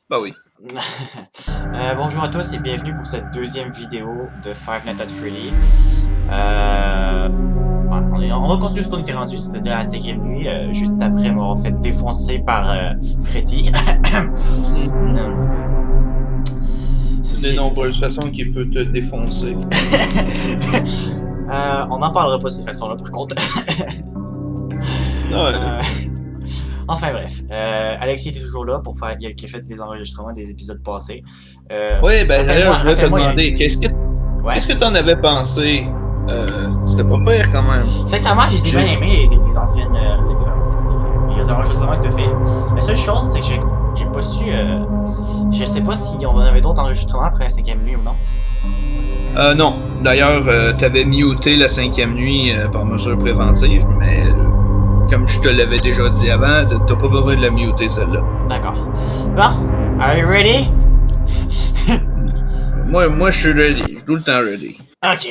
Bah oui. Bonjour à tous et bienvenue pour cette deuxième vidéo de Five Nights at Freddy. On va continuer ce qu'on était rendu, c'est-à-dire à la 5e nuit, juste après m'avoir fait défoncer par Freddy. C'est des nombreuses façons qu'il peut te défoncer. On n'en parlera pas de cette façon-là par contre. Ouais. Enfin bref, Alexis était toujours là pour faire, qui a fait les enregistrements des épisodes passés. Oui, ben d'ailleurs, je voulais te demander, qu'est-ce que t'en avais pensé? C'était pas pire quand même. Sincèrement, j'ai bien aimé les anciennes les enregistrements que tu as fait. La seule chose, c'est que j'ai pas su. Je sais pas si on en avait d'autres enregistrements après la 5e nuit ou non. Non. D'ailleurs, t'avais muté la 5e nuit par mesure préventive, mais comme je te l'avais déjà dit avant, t'as pas besoin de la muter celle-là. D'accord. Bon, are you ready? moi je suis ready, je suis tout le temps ready. Ok.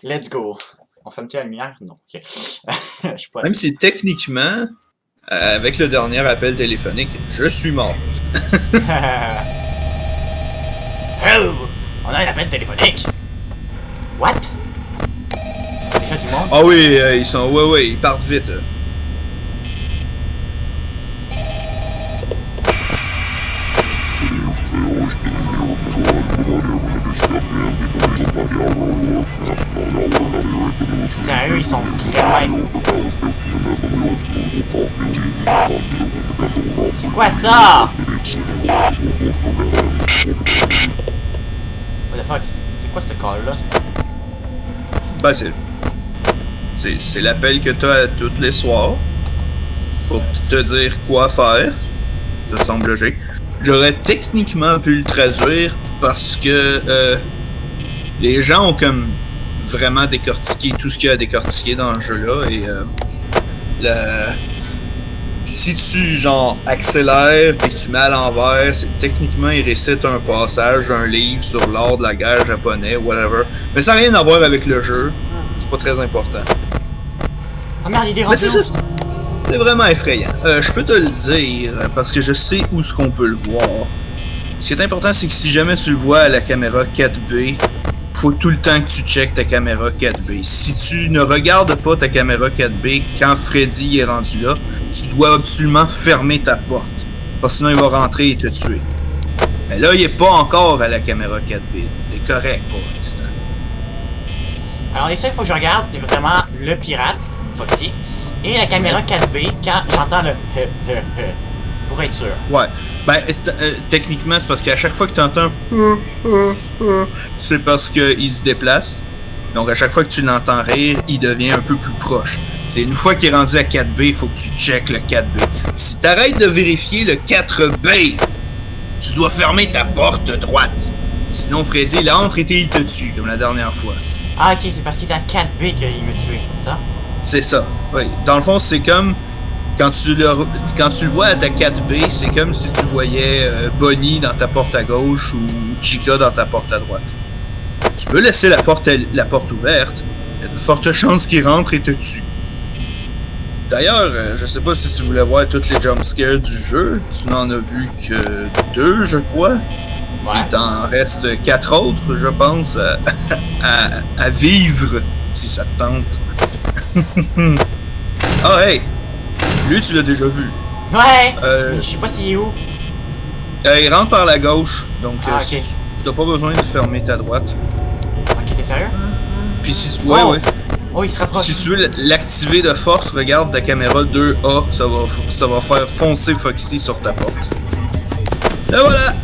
Let's go. On ferme-tu la lumière? Non. Ok. Je suis pas Même si techniquement, avec le dernier appel téléphonique, je suis mort. Oh! On a un appel téléphonique! What? Déjà du monde? Ah oui, ils sont. Ouais, ils partent vite. Sérieux, ils sont vraiment. C'est quoi ça? What the fuck? C'est quoi ce call là? Ben c'est l'appel que t'as tous les soirs pour te dire quoi faire. Ça semble logique. J'aurais techniquement pu le traduire parce que les gens ont comme vraiment décortiqué tout ce qu'il y a à décortiquer dans le jeu-là et si tu genre accélères et que tu mets à l'envers, c'est techniquement il récite un passage d'un livre sur l'art de la guerre japonais, whatever. Mais ça n'a rien à voir avec le jeu. C'est pas très important. Ah merde, il est rendu. Mais c'est juste. C'est vraiment effrayant. Je peux te le dire parce que je sais où ce qu'on peut le voir. Ce qui est important, c'est que si jamais tu le vois à la caméra 4B, faut tout le temps que tu checkes ta caméra 4B. Si tu ne regardes pas ta caméra 4B quand Freddy est rendu là, tu dois absolument fermer ta porte. Parce que sinon il va rentrer et te tuer. Mais là, il est pas encore à la caméra 4B. T'es correct pour l'instant. Alors les seuls qu'il faut que je regarde, c'est vraiment le pirate, Foxy, et la caméra 4B quand j'entends le pour être sûr. Ouais. Ben, techniquement, c'est parce qu'à chaque fois que tu entends c'est parce qu'il se déplace. Donc, à chaque fois que tu l'entends rire, il devient un peu plus proche. C'est une fois qu'il est rendu à 4B, il faut que tu checkes le 4B. Si tu arrêtes de vérifier le 4B, tu dois fermer ta porte droite. Sinon, Freddy, il entre et il te tue, comme la dernière fois. Ah, ok, c'est parce qu'il est à 4B qu'il me tué, c'est ça? C'est ça, oui. Dans le fond, c'est comme... Quand tu le vois à ta 4B, c'est comme si tu voyais Bonnie dans ta porte à gauche ou Chica dans ta porte à droite. Tu peux laisser la porte ouverte, il y a de fortes chances qu'il rentre et te tue. D'ailleurs, je sais pas si tu voulais voir toutes les jumpscares du jeu, tu n'en as vu que 2, je crois. Ouais. Il t'en reste 4 autres, je pense, à vivre, si ça te tente. Ah, hey! Lui, tu l'as déjà vu. Ouais! Je sais pas s'il est où. Il rentre par la gauche, donc ok. t'as pas besoin de fermer ta droite. Ok, t'es sérieux? Puis si... Ouais. Oh, il se rapproche. Si tu veux l'activer de force, regarde ta caméra 2A, ça va faire foncer Foxy sur ta porte. Et voilà!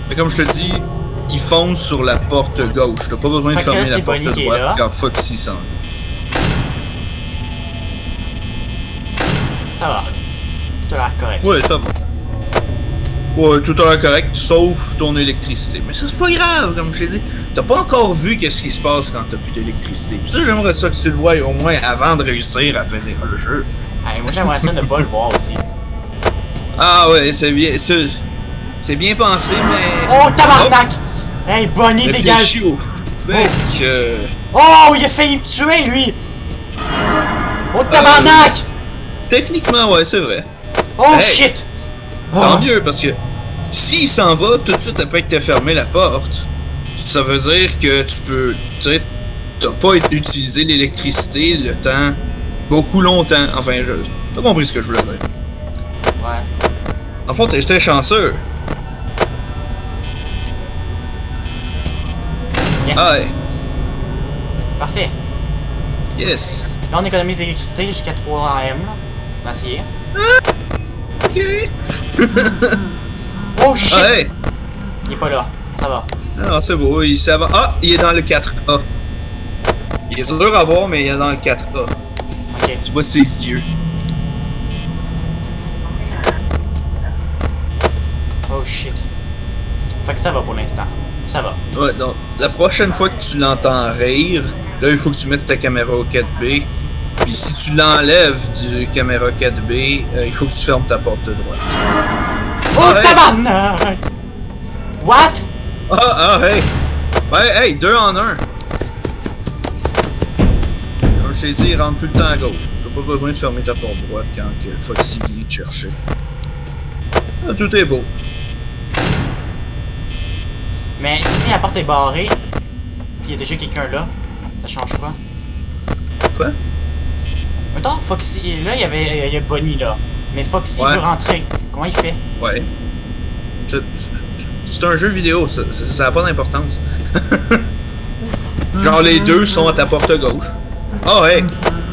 Mais comme je te dis, il fonce sur la porte gauche. T'as pas besoin de fermer la porte droite quand Foxy s'en va. Ça va. Tout a l'air correct. Ouais, ça va. Ouais, tout a l'air correct, sauf ton électricité. Mais ça, c'est pas grave, comme je t'ai dit. T'as pas encore vu qu'est-ce qui se passe quand t'as plus d'électricité. Puis ça, j'aimerais ça que tu le vois au moins avant de réussir à finir le jeu. Hey, moi, j'aimerais ça ne pas le voir aussi. Ah ouais, c'est bien. C'est bien pensé, mais... Oh, tabarnak! Hey, Bonnie, dégage! Au fait que... Oh, il a failli me tuer, lui! Oh, tabarnak! Techniquement, ouais, c'est vrai. Oh hey, shit! Tant mieux, parce que s'il s'en va tout de suite après que t'aies fermé la porte, ça veut dire que tu peux, tu sais, t'as pas utilisé l'électricité le temps, beaucoup longtemps. Enfin, t'as compris ce que je voulais dire. Ouais. En fait, j'étais chanceux. Yes. Ah ouais. Parfait. Yes. Là, on économise l'électricité jusqu'à 3 AM, là. On va essayer. Ok. Oh shit! Ah ouais. Il est pas là. Ça va. Non, c'est beau, ça va. Ah, il est dans le 4A. Il est dur à voir, mais il est dans le 4A. Ok. Tu vois ses yeux. Oh shit. Fait que ça va pour l'instant. Ça va. Ouais, donc, la prochaine fois que tu l'entends rire, là, il faut que tu mettes ta caméra au 4B. Puis si tu l'enlèves du caméra 4B, il faut que tu fermes ta porte de droite. Oh hey. tabarnak! What? Ah, hey! Ouais, hey, 2 en 1. Comme je t'ai dit, il rentre tout le temps à gauche. T'as pas besoin de fermer ta porte droite quand Foxy vient te chercher. Ah, tout est beau. Mais si la porte est barrée, pis y a déjà quelqu'un là, ça change quoi? Quoi? Mettons, Foxy, là, il y a Bonnie là. Mais Foxy Ouais. veut rentrer. Comment il fait? Ouais. C'est un jeu vidéo, ça a pas d'importance. Genre les deux sont à ta porte gauche. Oh hey!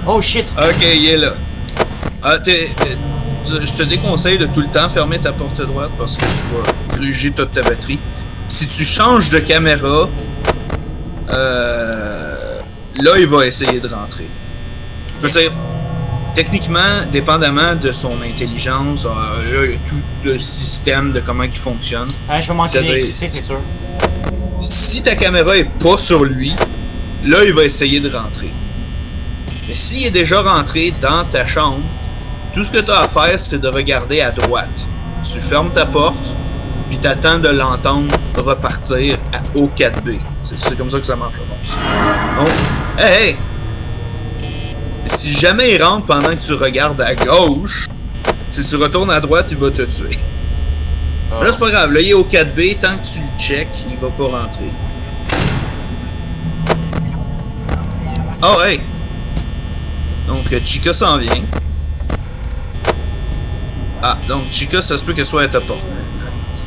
Oh shit! Ok, il est là. Ah, je te déconseille de tout le temps fermer ta porte droite parce que tu vas gruger toute ta batterie. Si tu changes de caméra, là il va essayer de rentrer. Je veux dire, techniquement, dépendamment de son intelligence, là il y a tout le système de comment il fonctionne. Je vais manquer d'électricité, c'est sûr. Si ta caméra est pas sur lui, là il va essayer de rentrer. Mais s'il est déjà rentré dans ta chambre, tout ce que tu as à faire, c'est de regarder à droite. Tu fermes ta porte, puis t'attends de l'entendre repartir au 4B. C'est comme ça que ça marche, je pense. Donc, hey! Si jamais il rentre pendant que tu regardes à gauche, si tu retournes à droite, il va te tuer. Là, c'est pas grave. Là, il est au 4B. Tant que tu le check, il va pas rentrer. Oh, hey! Donc, Chica s'en vient. Ah, donc Chica, ça se peut qu'elle soit à ta porte.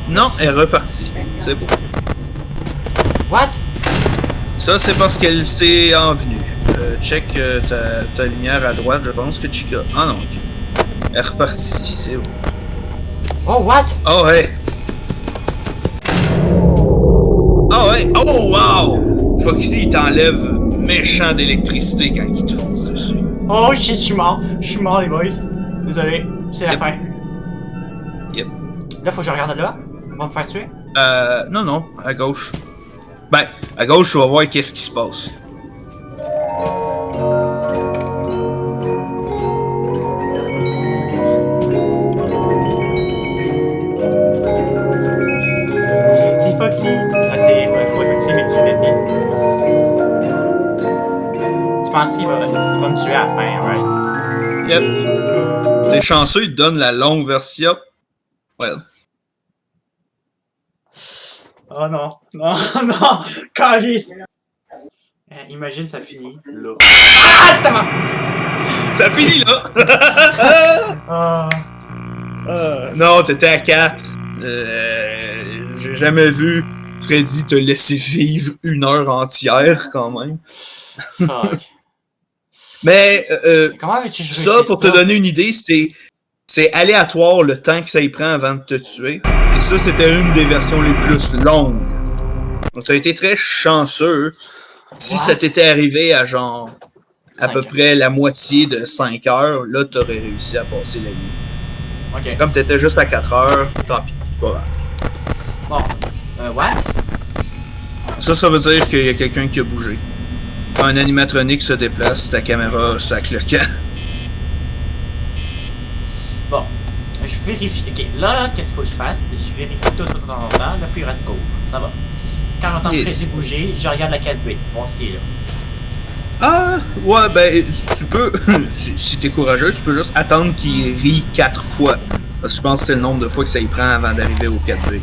Non, elle est repartie. C'est beau. What? Ça, c'est parce qu'elle s'est envenue. Check ta lumière à droite, je pense que Chica... Ah non, ok. Elle est repartie. C'est beau. Oh, what? Oh, hey! Oh, hey! Oh, wow! Foxy, il t'enlève méchant d'électricité quand il te fonce dessus. Oh shit, je suis mort. Je suis mort, les boys. Désolé, c'est la fin. Yep. Là, faut que je regarde là. On va me faire tuer? Non, à gauche. Ben, à gauche, tu vas voir qu'est-ce qui se passe. C'est Foxy. Ah, c'est Foxy, mais Trinity. Tu penses qu'il va me tuer à la fin, right? Yep. T'es chanceux, il te donne la longue version. Well. Oh non, non, non! Calice! Imagine ça finit là. Ah! Ça finit là! Ah! Non, t'étais à 4. J'ai jamais vu Freddy te laisser vivre 1 heure entière quand même. Fuck. Mais Comment veux-tu que je ça, pour te donner une idée, c'est aléatoire le temps que ça y prend avant de te tuer. Et ça, c'était une des versions les plus longues. Donc t'as été très chanceux. Si ça t'était arrivé à genre à peu près la moitié de 5 heures, là t'aurais réussi à passer la nuit. Ok. Comme t'étais juste à 4 heures, tant pis, pas grave. Bon, what? Ça veut dire qu'il y a quelqu'un qui a bougé. Quand un animatronique se déplace, ta caméra sac le camp. Bon, je vérifie. Ok, là, qu'est-ce qu'il faut que je fasse? Je vérifie tout ça de temps en temps. Là, puis il rate couvre. Ça va. Quand j'entends Freddy bouger, je regarde la 4B. Voir s'il est là. Ah, ouais, ben, tu peux, si t'es courageux, tu peux juste attendre qu'il rit 4 fois. Parce que je pense que c'est le nombre de fois que ça y prend avant d'arriver au 4B.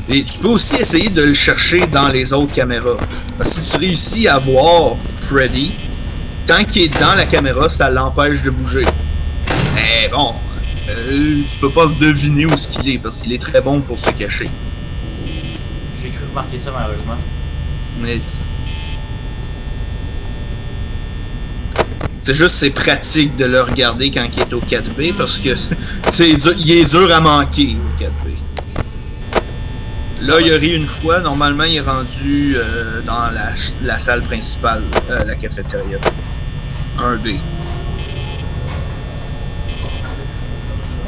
Et tu peux aussi essayer de le chercher dans les autres caméras. Parce que si tu réussis à voir Freddy, tant qu'il est dans la caméra, ça l'empêche de bouger. Mais bon, tu peux pas deviner où ce qu'il est, parce qu'il est très bon pour se cacher. J'ai cru remarquer ça malheureusement. Nice. C'est juste c'est pratique de le regarder quand il est au 4B parce que il est dur à manquer au 4B. Là, il a ri une fois. Normalement, il est rendu dans la salle principale, la cafétéria. 1B.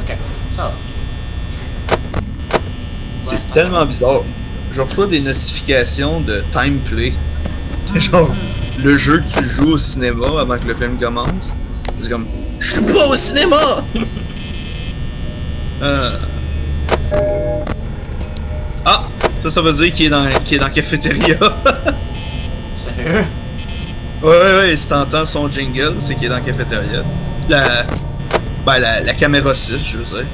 Ok, ça va. C'est tellement bizarre. Je reçois des notifications de time play. C'est genre le jeu que tu joues au cinéma avant que le film commence. C'est comme, je suis pas au cinéma! Ah! Ça veut dire qu'il est dans la cafétéria. Sérieux? Ouais, si t'entends son jingle, c'est qu'il est dans la cafétéria. La caméra 6, je veux dire.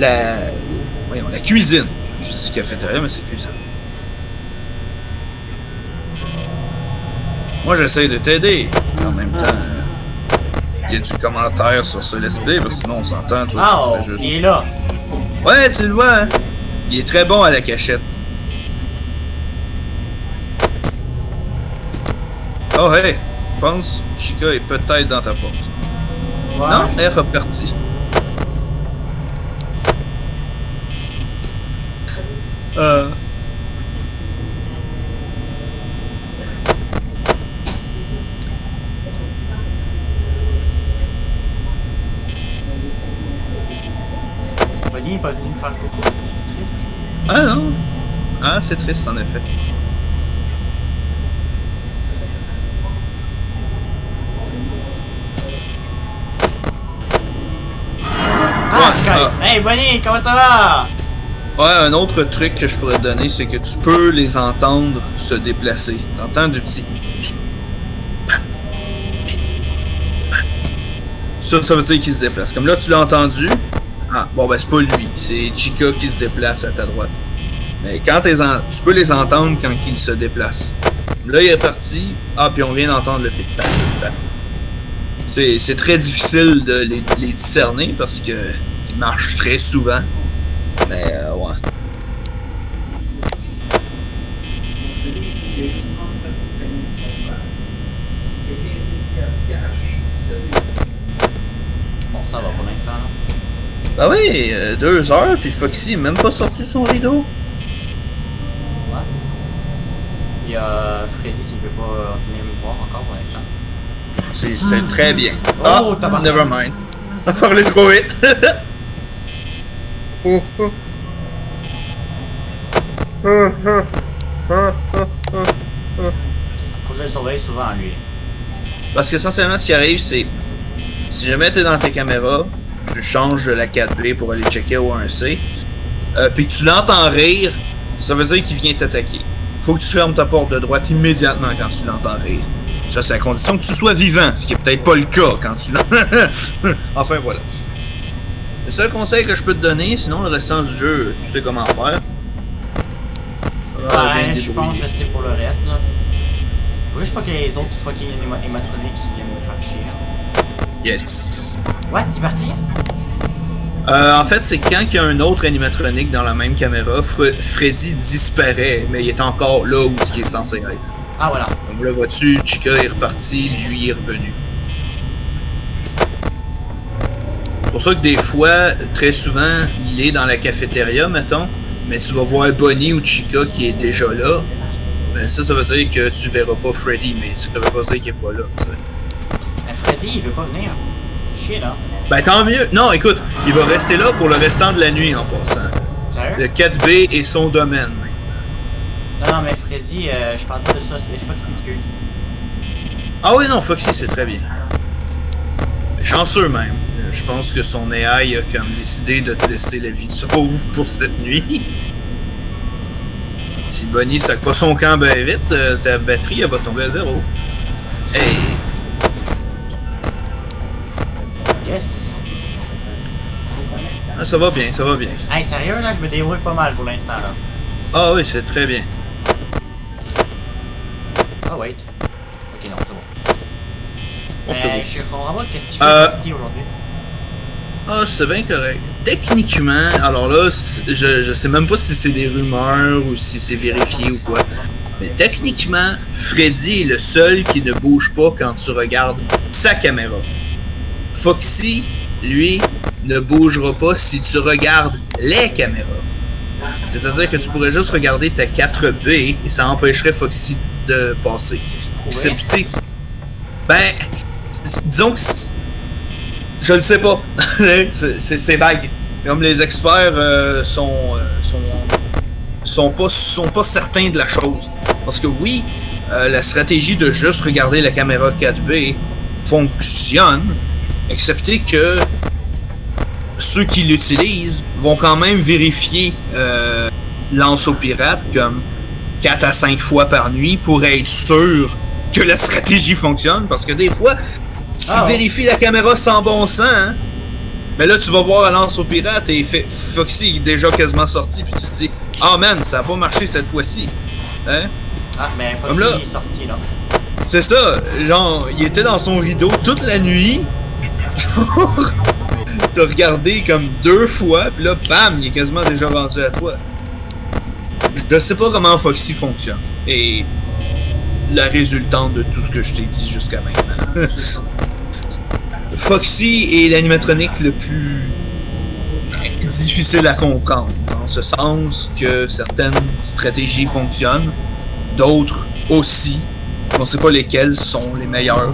La cuisine. Je dis cafétéria, mais c'est cuisine. Moi, j'essaie de t'aider. En même temps, il y a du commentaire sur ce let's play, parce que sinon on s'entend. Ah, juste... il est là. Ouais, tu le vois, hein? Il est très bon à la cachette. Oh, hey! Je pense que Chica est peut-être dans ta porte. Ouais. Non, elle est repartie. Bonnie n'est pas venu me faire coucou. C'est triste. Ah non! Ah, c'est triste en effet. Hey Bonnie, comment ça va? Ouais, un autre truc que je pourrais te donner, c'est que tu peux les entendre se déplacer. T'entends du petit... Ça veut dire qu'il se déplace. Comme là, tu l'as entendu. Ah, bon, ben c'est pas lui. C'est Chica qui se déplace à ta droite. Mais quand tu peux les entendre quand ils se déplacent. Là, il est parti. Ah, puis on vient d'entendre le pic-pac. C'est très difficile de les discerner parce que ils marchent très souvent. Mais ouais. Bon, ça va pour l'instant, là. Bah oui, 2 heures, puis Foxy est même pas sorti son rideau. Ouais. Il y a Freddy qui veut pas venir me voir encore pour l'instant. C'est très bien. Oh, ah, never mind. On a parlé trop vite. Faut que je le surveille souvent, lui. Parce qu'essentiellement, ce qui arrive, c'est... Si jamais t'es dans tes caméras, tu changes de la 4B pour aller checker au 1C, puis que tu l'entends rire, ça veut dire qu'il vient t'attaquer. Faut que tu fermes ta porte de droite immédiatement quand tu l'entends rire. Ça, c'est à condition que tu sois vivant, ce qui est peut-être pas le cas quand tu l'entends. Enfin, voilà. Le seul conseil que je peux te donner, sinon le restant du jeu, tu sais comment faire. Ouais, je pense que je sais pour le reste, là. Faut juste pas qu'il y ait les autres fucking animatroniques qui viennent me faire chier. Yes. What? Il est parti? En fait, c'est quand il y a un autre animatronique dans la même caméra, Freddy disparaît, mais il est encore là où il est censé être. Ah, voilà. Donc là, vois-tu, Chica est reparti, lui est revenu. C'est pour ça que des fois, très souvent, il est dans la cafétéria, mettons, mais tu vas voir Bonnie ou Chica qui est déjà là. Mais ça veut dire que tu verras pas Freddy, mais ça veut pas dire qu'il est pas là. Mais Freddy, il veut pas venir. Chier, là. Ben tant mieux. Non, écoute, il va rester là pour le restant de la nuit en passant. Sérieux? Le 4B est son domaine. Non, mais Freddy, je parle pas de ça, c'est Foxy, excuse. Ah oui, non, Foxy, c'est très bien. Chanceux même. Je pense que son AI a comme décidé de te laisser la vie sauve pour cette nuit. Si Bonnie sac pas son camp ben vite, ta batterie elle va tomber à 0. Hey! Yes! Ah, ça va bien, ça va bien. Hey, sérieux, là, je me débrouille pas mal pour l'instant, là. Ah oui, c'est très bien. Ah, wait. Ok, non, c'est bon. Bon, c'est bon. Je comprends pas qu'est-ce qu'il fait ici aujourd'hui. Ah, c'est bien correct. Techniquement, alors là, je sais même pas si c'est des rumeurs ou si c'est vérifié ou quoi. Mais techniquement, Freddy est le seul qui ne bouge pas quand tu regardes sa caméra. Foxy, lui, ne bougera pas si tu regardes les caméras. C'est-à-dire que tu pourrais juste regarder ta 4B et ça empêcherait Foxy de passer. Excepté. Ben, disons que je le sais pas. C'est vague. Comme les experts sont pas certains de la chose. Parce que oui, la stratégie de juste regarder la caméra 4B fonctionne, excepté que ceux qui l'utilisent vont quand même vérifier lance aux pirates comme 4 à 5 fois par nuit pour être sûr que la stratégie fonctionne. Parce que des fois, tu vérifies la caméra sans bon sens, hein? Mais là, tu vas voir la lance aux pirates et Foxy est déjà quasiment sorti. Puis tu te dis, ah man, ça a pas marché cette fois-ci. Hein? Ah, mais Foxy est sorti là. C'est ça, genre, il était dans son rideau toute la nuit. Genre, t'as regardé comme 2 fois, puis là, bam, il est quasiment déjà rendu à toi. Je sais pas comment Foxy fonctionne. Et la résultante de tout ce que je t'ai dit jusqu'à maintenant. Foxy est l'animatronique le plus difficile à comprendre, dans ce sens que certaines stratégies fonctionnent, d'autres aussi. On sait pas lesquelles sont les meilleures.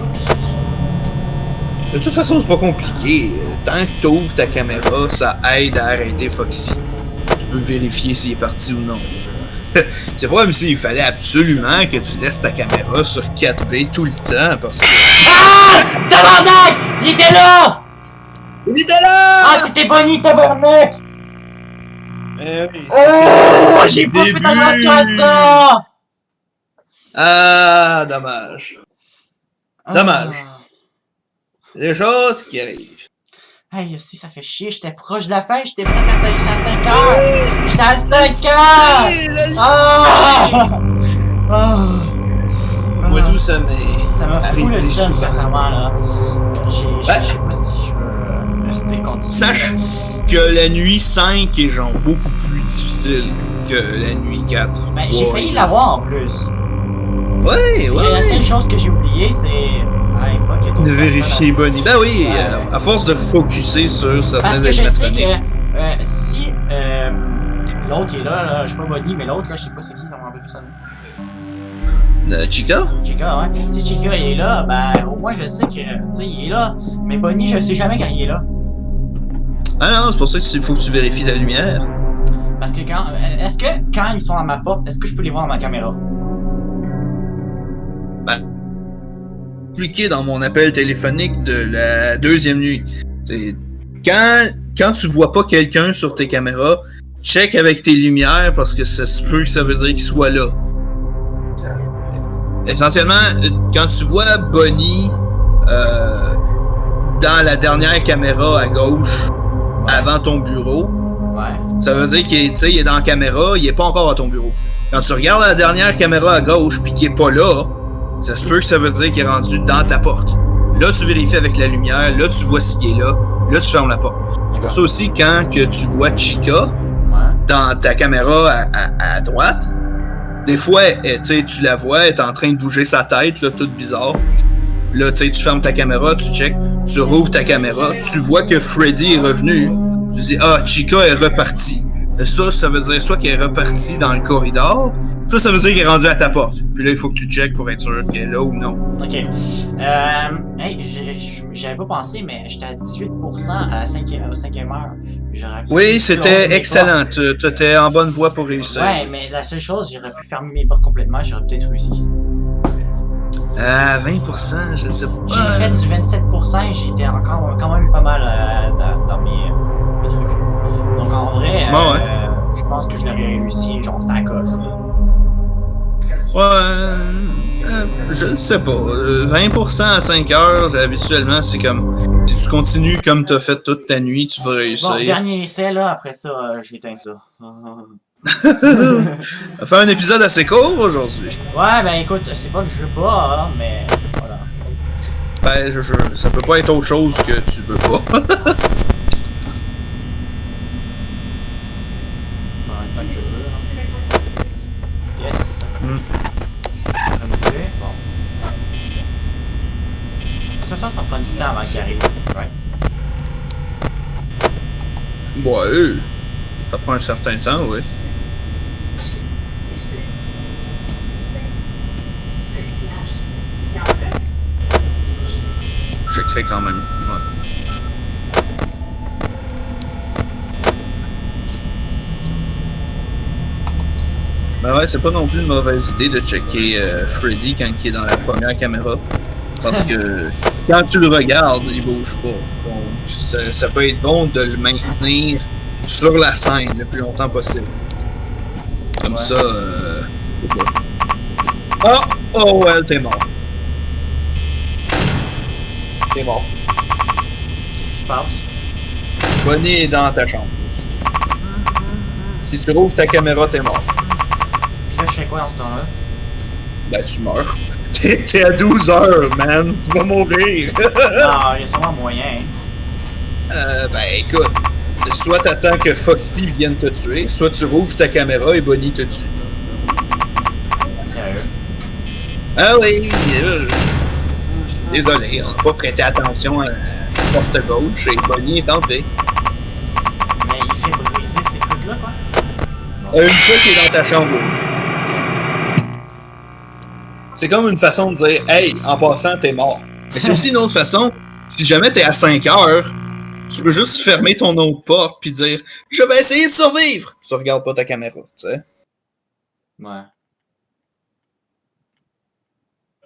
De toute façon, c'est pas compliqué. Tant que tu ouvres ta caméra, ça aide à arrêter Foxy. Tu peux vérifier s'il est parti ou non. C'est pas comme s'il fallait absolument que tu laisses ta caméra sur 4B tout le temps parce que... Ah! Tabarnak! Il était là! Il était là! Ah, c'était Bonnie, tabarnak! Oui, oh! J'ai pas fait attention à ça! Ah, dommage. Dommage. Les choses qui arrivent. Hey, si, ça fait chier, j'étais proche de la fin, j'étais presque à 5 heures! J'étais à 5 heures! Moi tout ça, mais... Ça m'a fou le seum, sincèrement, là. Je sais pas si je veux rester continuer. Sache que la nuit 5 est genre beaucoup plus difficile que la nuit 4. Ben, j'ai failli l'avoir en plus. Ouais. La seule chose que j'ai oublié, c'est... Hey, fuck, il y a d'autres de vérifier Bonnie. Ben oui, à force de focusser sur certains parce que je sais que si l'autre est là, je sais pas Bonnie, mais l'autre là, je sais pas c'est qui, ça m'en rappelle plus ça. Chica? Chica, ouais. Si Chica il est là, ben au moins je sais que, tu sais, il est là. Mais Bonnie, je sais jamais quand il est là. Ah non, c'est pour ça qu'il faut que tu vérifies la lumière. Parce que est-ce que quand ils sont à ma porte, est-ce que je peux les voir dans ma caméra? Ben, expliqué dans mon appel téléphonique de la 2e nuit. C'est quand tu vois pas quelqu'un sur tes caméras, check avec tes lumières parce que ça se peut que ça veut dire qu'il soit là. Essentiellement, quand tu vois Bonnie dans la dernière caméra à gauche avant ton bureau, ça veut dire qu'il est dans la caméra, il est pas encore à ton bureau. Quand tu regardes la dernière caméra à gauche puis qu'il est pas là, ça se peut que ça veut dire qu'il est rendu dans ta porte. Là, tu vérifies avec la lumière, là, tu vois s'il est là, là, tu fermes la porte. C'est pour ça aussi, quand que tu vois Chica dans ta caméra à droite, des fois, tu la vois, elle est en train de bouger sa tête, là, toute bizarre. Là, tu fermes ta caméra, tu check, tu rouvres ta caméra, tu vois que Freddy est revenu, tu dis, ah, Chica est repartie. Ça veut dire soit qu'elle est repartie dans le corridor, ça veut dire qu'elle est rendue à ta porte. Puis là, il faut que tu checkes pour être sûr qu'elle est là ou non. Ok. Hey, j'avais pas pensé, mais j'étais à 18% à la 5e heure. Oui, c'était excellent. Tu étais en bonne voie pour réussir. Ouais, mais la seule chose, j'aurais pu fermer mes portes complètement, j'aurais peut-être réussi. 20%, je sais pas. J'ai fait du 27% et j'étais quand même pas mal dans mes trucs. Donc en vrai, je pense que je l'aurais réussi, genre ça coche. Ouais. Je ne sais pas. 20% à 5 heures, habituellement, c'est comme. Si tu continues comme t'as fait toute ta nuit, tu vas réussir. Bon, dernier essai, là, après ça, j'éteins ça. On va faire un épisode assez court aujourd'hui. Ouais, ben écoute, c'est pas que je veux pas, hein, mais voilà. Ben, ça peut pas être autre chose que tu veux pas. En même temps que je veux. Hein. Yes. Remuer, bon. De toute façon, ça va prendre du temps avant qu'il arrive, right? Ouais, ça prend un certain temps, oui. Je crée quand même. Ouais. Ben ouais, c'est pas non plus une mauvaise idée de checker Freddy quand il est dans la première caméra. Parce que quand tu le regardes, il bouge pas. Donc ça peut être bon de le maintenir sur la scène le plus longtemps possible. Comme Ouais. ça. Oh! Oh well, t'es mort. T'es mort. Qu'est-ce qui se passe? Bonnie est dans ta chambre. Si tu rouvres ta caméra, t'es mort. Puis là, je fais quoi dans ce temps-là? Ben, tu meurs. T'es à 12 heures, man. Tu vas mourir. Non, il y a sûrement moyen. Ben, écoute. Soit t'attends que Foxy vienne te tuer, soit tu rouvres ta caméra et Bonnie te tue. Sérieux. Ah oui, désolé, on n'a pas prêté attention à la porte gauche et Bonnie est entrée. Mais il fait briser ces trucs-là, quoi? Une fois qu'il est dans ta chambre. C'est comme une façon de dire, hey, en passant, t'es mort. Mais c'est aussi une autre façon, si jamais t'es à 5 heures, tu peux juste fermer ton autre porte puis dire, je vais essayer de survivre. Tu regardes pas ta caméra, tu sais. Ouais.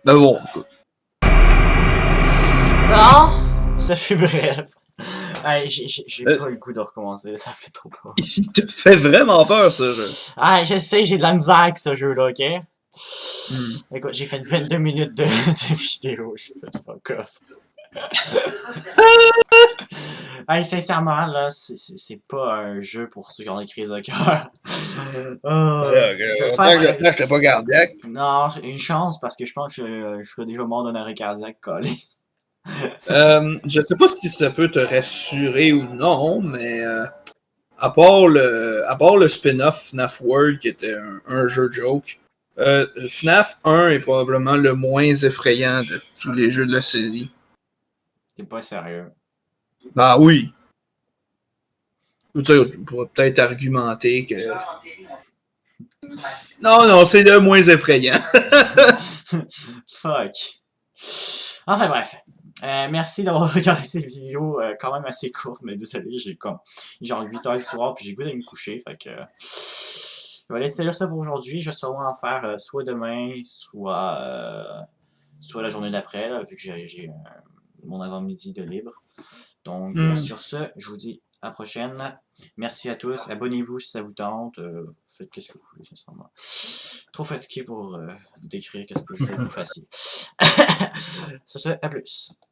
Ben bon, écoute. Non! Ça fut bref. Hey, j'ai pas le goût de recommencer, ça fait trop peur. Il te fait vraiment peur, ce jeu. Ah, je sais, j'ai de la misère avec ce jeu-là, ok? Écoute, j'ai fait 22 minutes de vidéo, j'ai fait fuck off. Hey, sincèrement, là, c'est pas un jeu pour ceux qui ont des crises de cœur. Je t'ai pas cardiaque. Non, une chance parce que je pense que je serais déjà mort d'un arrêt cardiaque collé. Je sais pas si ça peut te rassurer ou non, mais à part le spin-off FNAF World qui était un jeu joke, FNAF 1 est probablement le moins effrayant de tous les jeux de la série. T'es pas sérieux. Bah oui. Tu pourrais peut-être argumenter que. Non, c'est le moins effrayant. Fuck. Enfin bref. Merci d'avoir regardé cette vidéo quand même assez courte, mais désolé, j'ai comme genre 8 heures du soir, puis j'ai goût d'aller me coucher, fait que je vais laisser là ça pour aujourd'hui. Je vais sûrement en faire soit demain, soit la journée d'après, vu que j'ai mon avant-midi de libre. Donc sur ce, je vous dis à la prochaine. Merci à tous. Abonnez-vous si ça vous tente. Faites ce que vous voulez, sincèrement. Trop fatigué pour décrire qu'est-ce que je veux que vous fassiez. Sur ce, à plus.